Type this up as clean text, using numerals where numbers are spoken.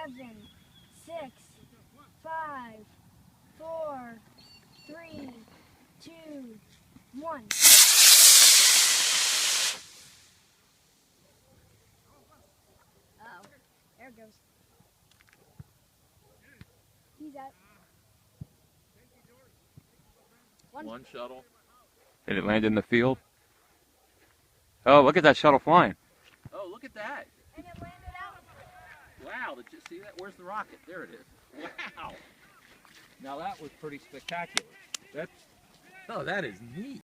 7, 6, 5, 4, 3, 2, 1. Uh-oh. There it goes. He's out. One shuttle. Did it land in the field? Oh, look at that shuttle flying. Oh, look at that. And it landed out. Wow, did you see that? Where's the rocket? There it is. Wow. Now that was pretty spectacular. Oh, that is neat.